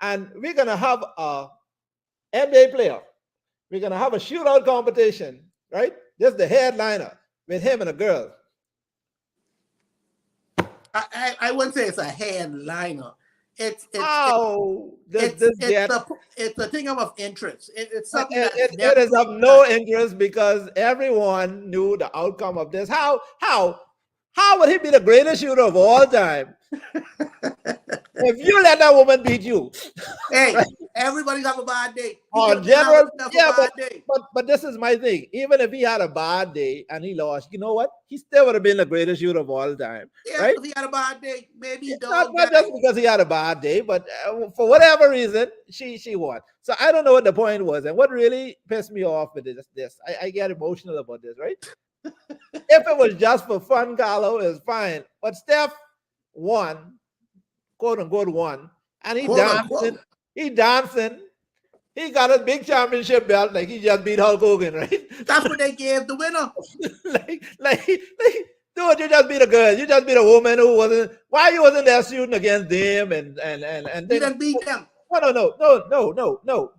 And we're going to have a NBA player. We're going to have a shootout competition, right? This is the headliner with him and a girl. I wouldn't say it's a headliner. It's a thing of interest. It's something it is of no interest because everyone knew the outcome of this. How would he be the greatest shooter of all time if you let that woman beat you? Hey, everybody's have a bad day. On general, but this is my thing. Even if he had a bad day and he lost, you know what? He still would have been the greatest shooter of all time. Yeah, right? if he had a bad day, maybe he not just because he had a bad day, but for whatever reason, she won. So I don't know what the point was. And what really pissed me off with this, I get emotional about this, right? If it was just for fun, Carlo, it's fine. But Steph won, quote unquote, won, and he dancing. He got a big championship belt, like he just beat Hulk Hogan, right? That's what they gave the winner. like, dude, you just beat a girl. You just beat a woman who wasn't. Why you wasn't there shooting against them and you didn't beat them. No.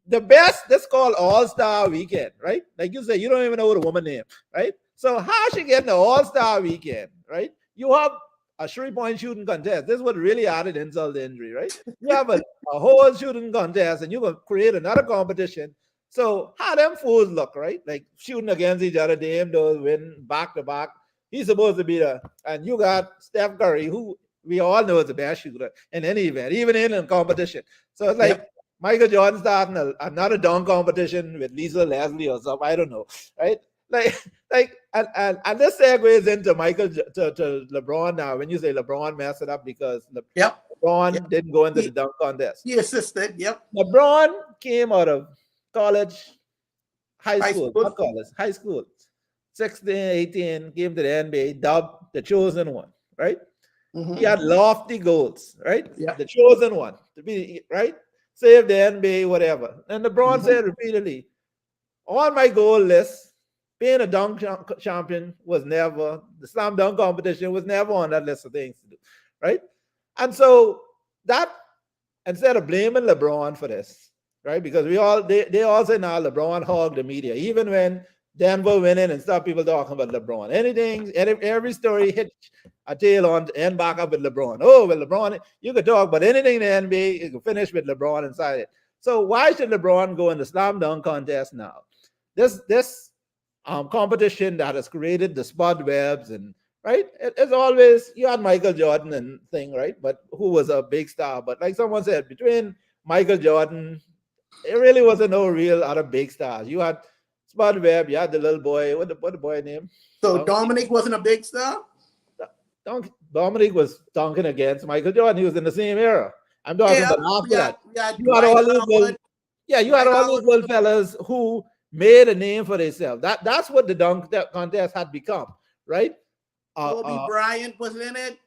The best, this called All-Star Weekend, right? Like you say, you don't even know what a woman name, right? So how she getting the All-Star Weekend, right? You have a 3-point shooting contest. This is what really added insult to injury, right? You have a whole shooting contest and you will create another competition. So how them fools look, right? Like shooting against each other, them those win back to back. He's supposed to be and you got Steph Curry, who we all know is the best shooter in any event, even in a competition. So it's like Michael Jordan starting another dunk competition with Lisa Leslie or something. I don't know, right? And this segues into to LeBron now. When you say LeBron messed it up because LeBron didn't go into the dunk contest. He assisted. Yep. LeBron came out of college, high school, 16, 18, came to the NBA, dubbed the chosen one, right? Mm-hmm. He had lofty goals, right? Yeah. The chosen one to be right. Save the NBA, whatever. And LeBron said repeatedly, on my goal list, being a dunk champion was never, the slam dunk competition was never on that list of things to do, right? And so that, instead of blaming LeBron for this, right? Because they all say now LeBron hogged the media, even when Denver winning and stuff, people talking about LeBron. Every story hit a tail on and back up with LeBron. Oh, well, LeBron, you could talk about anything in the NBA, you can finish with LeBron inside it. So why should LeBron go in the slam dunk contest now? This competition that has created the spud webs and right, it's always, you had Michael Jordan and thing, right? But who was a big star? But like someone said, between Michael Jordan, it really wasn't no real other big stars. You had SpongeBob, you had the little boy. What the boy name? So Dominic wasn't a big star? Dominic was dunking against Michael Jordan. He was in the same era. I'm talking about after that. You had all these little, you had all these little fellas who made a name for themselves. That's what the dunk contest had become, right? Kobe Bryant was in it.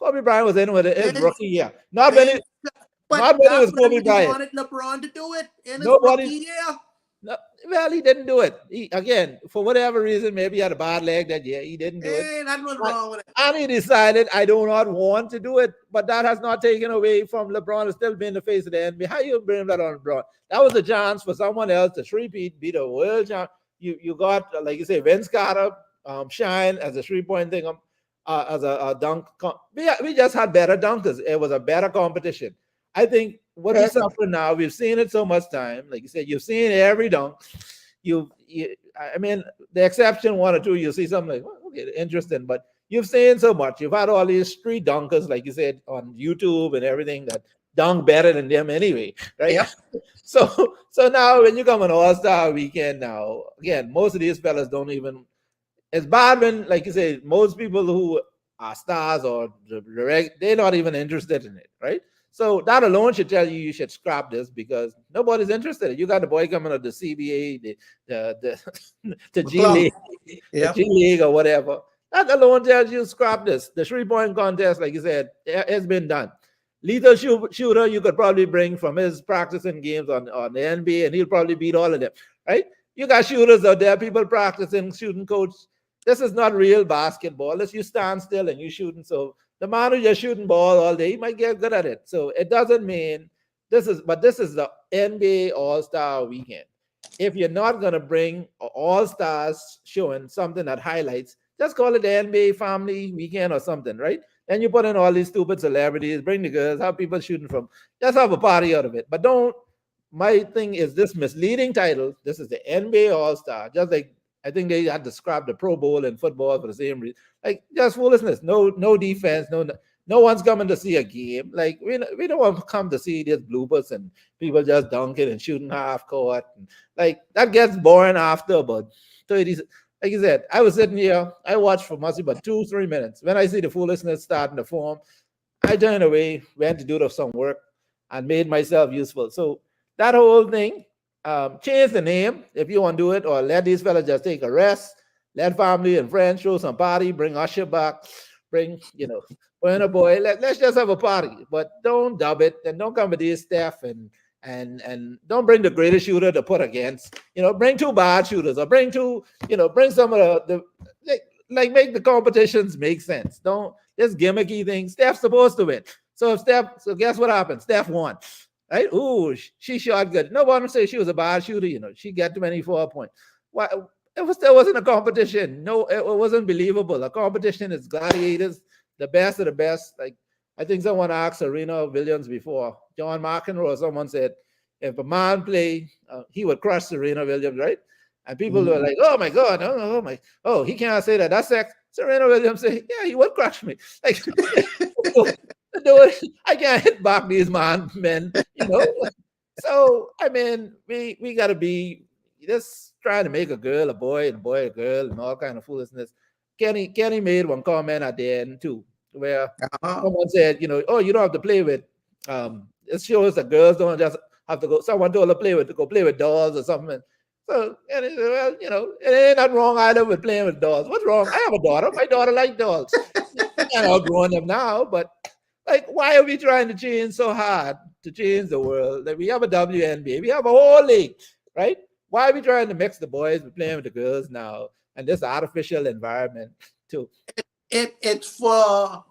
Kobe Bryant was in with his rookie year. Not when it was Kobe Bryant. Wanted LeBron to do it in his Nobody, rookie year. No, well, he didn't do it. Again, for whatever reason, maybe he had a bad leg that year. He didn't do it. That was wrong with it. And he decided, I do not want to do it. But that has not taken away from LeBron still being the face of the NBA. How you bring that on LeBron? That was a chance for someone else to three-peat, be the world champ. You got, like you say, Vince Carter, shine as a three-point thing, as a dunk. We just had better dunkers. It was a better competition. I think what we're suffering now, we've seen it so much time. Like you said, you've seen every dunk. I mean, the exception one or two, you see something like, well, okay, interesting, but you've seen so much. You've had all these street dunkers, like you said, on YouTube and everything that dunk better than them anyway, right? Yeah. So now when you come on All-Star Weekend now, again, most of these fellas don't even, it's bad when, like you say, most people who are stars or they're not even interested in it, right? So that alone should tell you should scrap this because nobody's interested. You got the boy coming of the CBA, the G League, the G League or whatever. That alone tells you scrap this. The three-point contest, like you said, it's been done. Lethal shooter, you could probably bring from his practicing games on the NBA, and he'll probably beat all of them, right? You got shooters out there, people practicing, shooting coach. This is not real basketball. Unless you stand still and you're shooting. So the man who's just shooting ball all day, he might get good at it. So it doesn't mean this is the NBA All-Star Weekend. If you're not going to bring All-Stars showing something that highlights, just call it the NBA Family Weekend or something, right? Then you put in all these stupid celebrities, bring the girls, have people shooting from, just have a party out of it. But don't, my thing is this misleading title. This is the NBA All-Star, just like I think they had described the Pro Bowl in football for the same reason. Like just foolishness. No defense. No one's coming to see a game. Like we don't want to come to see these bloopers and people just dunking and shooting half court. And, like that gets boring after about 30. Like you said, I was sitting here. I watched for mostly about 2-3 minutes. When I see the foolishness starting to form, I turned away, went to do some work, and made myself useful. So that whole thing. Change the name if you want to do it, or let these fellas just take a rest, let family and friends show some party, bring Usher back, bring, Burna Boy, let's just have a party, but don't dub it, and don't come with these stuff, and don't bring the greatest shooter to put against, bring two bad shooters, or bring two, bring some of the make the competitions make sense. Don't, this gimmicky thing, Steph's supposed to win. So guess what happened? Steph won. Right? Ooh, she shot good. No one say she was a bad shooter, she got 24 points. Why? There wasn't a competition. No, it wasn't believable. A competition is gladiators, the best of the best. Like I think someone asked Serena Williams before, John McEnroe, someone said, if a man play, he would crush Serena Williams, right? And people were like, oh my God, he can't say that. That's sex. Serena Williams said, yeah, he would crush me. Like I can't hit back these men, So I mean, we gotta be just trying to make a girl a boy and a boy a girl and all kind of foolishness. Kenny made one comment at the end too, where someone said, you don't have to play with. It shows that girls don't just have to go. Someone told her to go play with dolls or something. So and it, well, it ain't nothing wrong either with playing with dolls. What's wrong? I have a daughter. My daughter likes dolls. I'm outgrowing them now, but. Like, why are we trying to change so hard to change the world? Like, we have a WNBA, we have a whole league, right? Why are we trying to mix the boys with playing with the girls now and this artificial environment too? It's a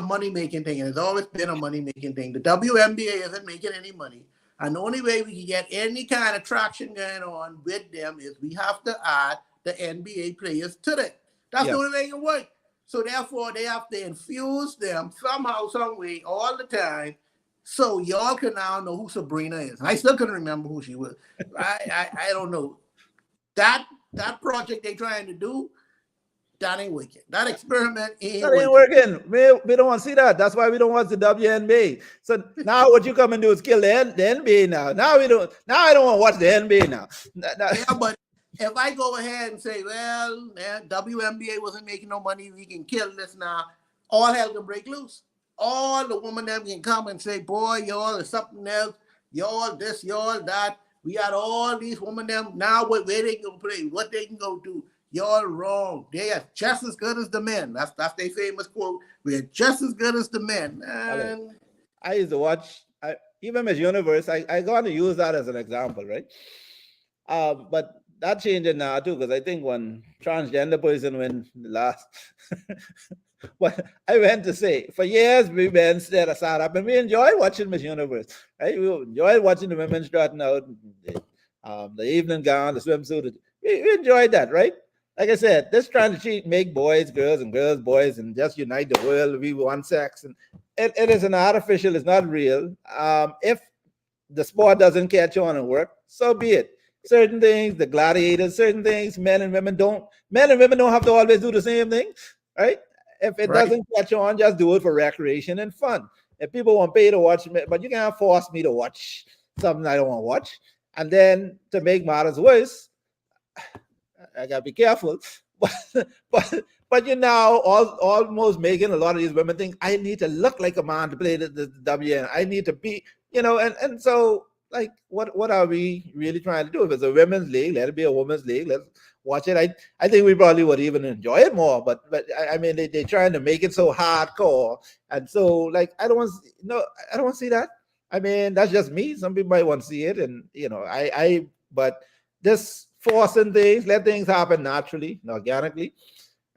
money making thing, and it's always been a money making thing. The WNBA isn't making any money, and the only way we can get any kind of traction going on with them is we have to add the NBA players to it. That's the only way it can work. So therefore, they have to infuse them somehow, some way, all the time, so y'all can now know who Sabrina is. I still couldn't remember who she was. I don't know. That project they're trying to do, That ain't working. That experiment ain't That ain't working. working. We don't want to see that. That's why we don't watch the WNBA. So now what you come and do is kill the NBA now. Now I don't want to watch the NBA now. Yeah, but if I go ahead and say, well, WNBA wasn't making no money, we can kill this now, all hell can break loose. All the women them can come and say, boy, y'all is something else. Y'all this, y'all that. We got all these women them now. Where they can play, what they can go do. Y'all wrong. They are just as good as the men. That's their famous quote. We're just as good as the men. And I used to watch, even Miss Universe, I got to use that as an example, right? But that changing now too, because I think when transgender person win the last, but I went to say, for years we been sat up and we enjoy watching Miss Universe, right? We enjoy watching the women strutting out, the evening gown, the swimsuit. We enjoyed that, right? Like I said, this trying to make boys girls and girls boys and just unite the world. We one sex, and it is an artificial. It's not real. If the sport doesn't catch on and work, so be it. Certain things, the gladiators, certain things, men and women don't have to always do the same thing, right? If it doesn't catch on, just do it for recreation and fun. If people want to pay to watch, but you can't force me to watch something I don't want to watch. And then to make matters worse, I gotta be careful, but you know, almost making a lot of these women think I need to look like a man to play the WN. I need to be, and so like, what are we really trying to do? If it's a women's league, let it be a women's league. Let's watch it. I think we probably would even enjoy it more. But I mean, they're trying to make it so hardcore, and so like I don't want to see that. I mean, that's just me. Some people might want to see it, and but this forcing things, let things happen naturally and organically,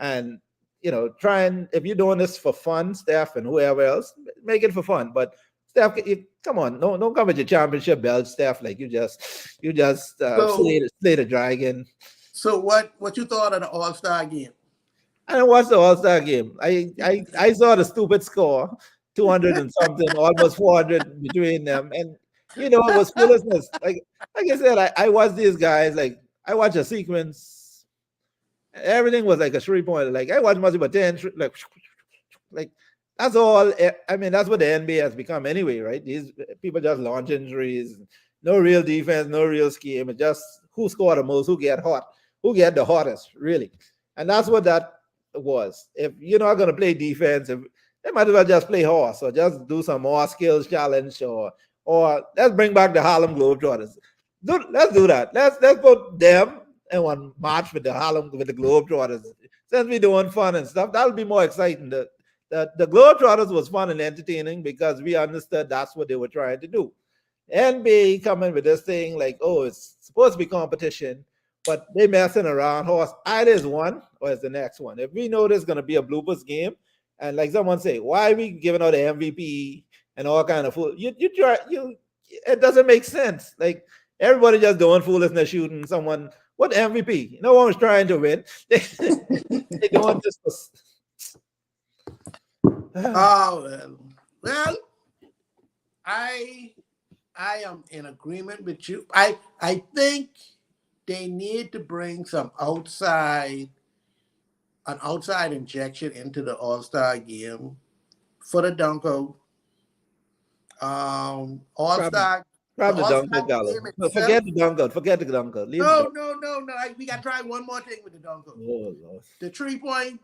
and if you're doing this for fun, Steph and whoever else, make it for fun. But Steph, come on, don't come with your championship belt, Steph. Like you just slay the dragon. So what you thought of the All-Star game? I didn't watch the All-Star game. I saw the stupid score, 200 and something, almost 400 between them, and it was foolishness. Like I said, I watched these guys. Like I watched a sequence. Everything was like a 3-pointer. Like I watched much about 10, like that's all. I mean, that's what the NBA has become anyway, right? These people just launch injuries, no real defense, no real scheme. It's just who scored the most, who get hot, who get the hottest, really. And that's what that was. If you're not going to play defense, they might as well just play horse or just do some more skills challenge or let's bring back the Harlem Globetrotters. Let's do that. Let's put them in one march with the Globetrotters. Since we're doing fun and stuff, that'll be more exciting. The Globetrotters was fun and entertaining because we understood that's what they were trying to do. NBA coming with this thing like, oh, it's supposed to be competition, but they messing around. Horse, either is one or it's the next one. If we know there's going to be a bloopers game, and like someone say, why are we giving out the MVP and all kind of fool? It doesn't make sense. Like everybody just doing foolishness, shooting someone. What MVP? No one was trying to win. They doing this. Oh well, I am in agreement with you. I think they need to bring some outside injection into the All-Star game for the Dunko. All-Star. Forget the Dunko. No. We got to try one more thing with the Dunko. Oh, Lord. The three-point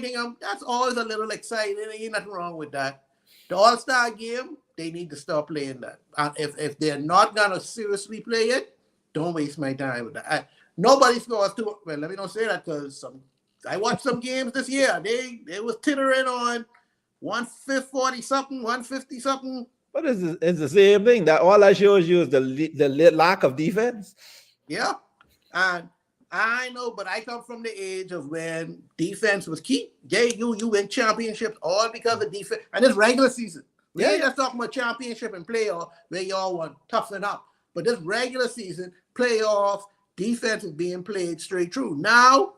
thing, that's always a little exciting. There ain't nothing wrong with that. The All-Star game, they need to stop playing that. And if they're not going to seriously play it, don't waste my time with that. Nobody scores too. Well, let me not say that because I watched some games this year. They was tittering on 140 something, 150 something. But it's the same thing. That all that shows you is the lack of defense. Yeah, and I know, but I come from the age of when defense was key. You win championships all because of defense, and it's regular season. We ain't just talking about championship and playoff where y'all want to toughen up. But this regular season, playoff, defense is being played straight through. Now,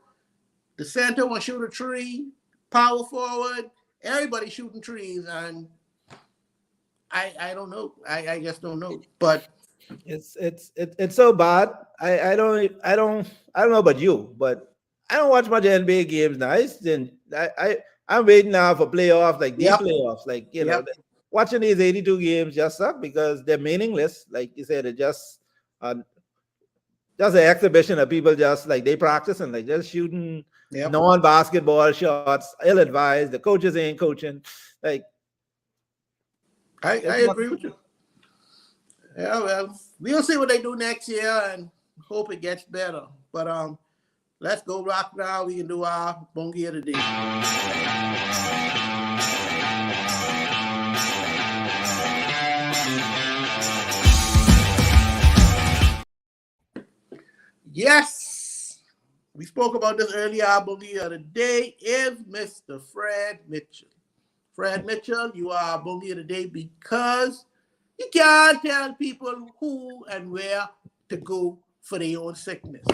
the center will shoot a tree, power forward, everybody shooting trees, and I don't know. I just don't know. But it's so bad. I don't know about you, but I don't watch much NBA games now. I'm waiting now for playoffs, like deep playoffs. Like, you know, watching these 82 games just suck because they're meaningless. Like you said, it's just an exhibition of people just like they practice and like just shooting non-basketball shots, ill-advised. The coaches ain't coaching. Like, I agree with you. Yeah, well, we'll see what they do next year and hope it gets better. But let's go rock now. We can do our Bungie of the Day. Yes, we spoke about this earlier. Our Bungie of the Day is Mr. Fred Mitchell. Fred Mitchell, you are our Bungie of the Day because you can't tell people who and where to go for their own sickness.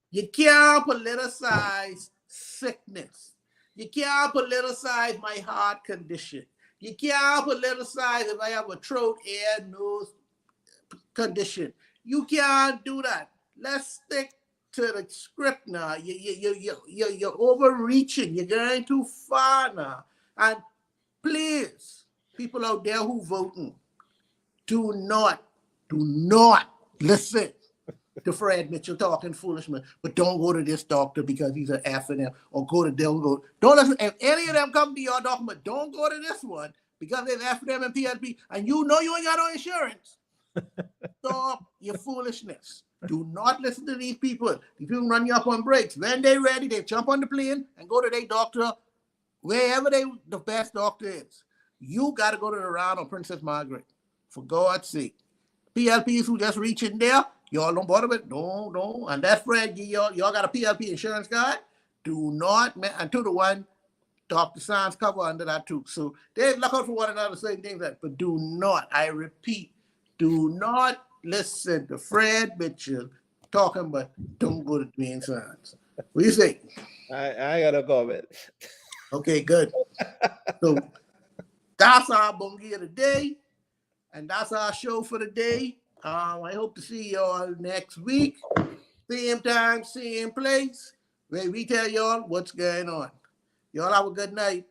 You can't politicize sickness. You can't politicize my heart condition. You can't politicize if I have a throat, ear, nose condition. You can't do that. Let's stick to the script now. You're overreaching. You're going too far now. And please, people out there who voting, do not listen to Fred Mitchell talking foolishness, but don't go to this doctor because he's an F and M, or go to them. Don't listen. If any of them come to your doctor, don't go to this one because they're F and M and PLP, and you know you ain't got no insurance. Stop your foolishness. Do not listen to these people. These people run you up on breaks. When they're ready, they jump on the plane and go to their doctor, wherever the best doctor is. You got to go to the round on Princess Margaret, for God's sake. PLPs who just reach in there, y'all don't bother with. No. And that's Fred, y'all got a PLP insurance card. Do not, and to the one, Dr. Sands cover under that too. So they look out for one another, saying things like, but do not, I repeat, do not listen to Fred Mitchell talking about don't go to Dwayne Sands. What do you say? I got a comment. Okay, good. So that's our Bungie of the Day, and that's our show for the day. I hope to see y'all next week. Same time, same place, where we tell y'all what's going on. Y'all have a good night.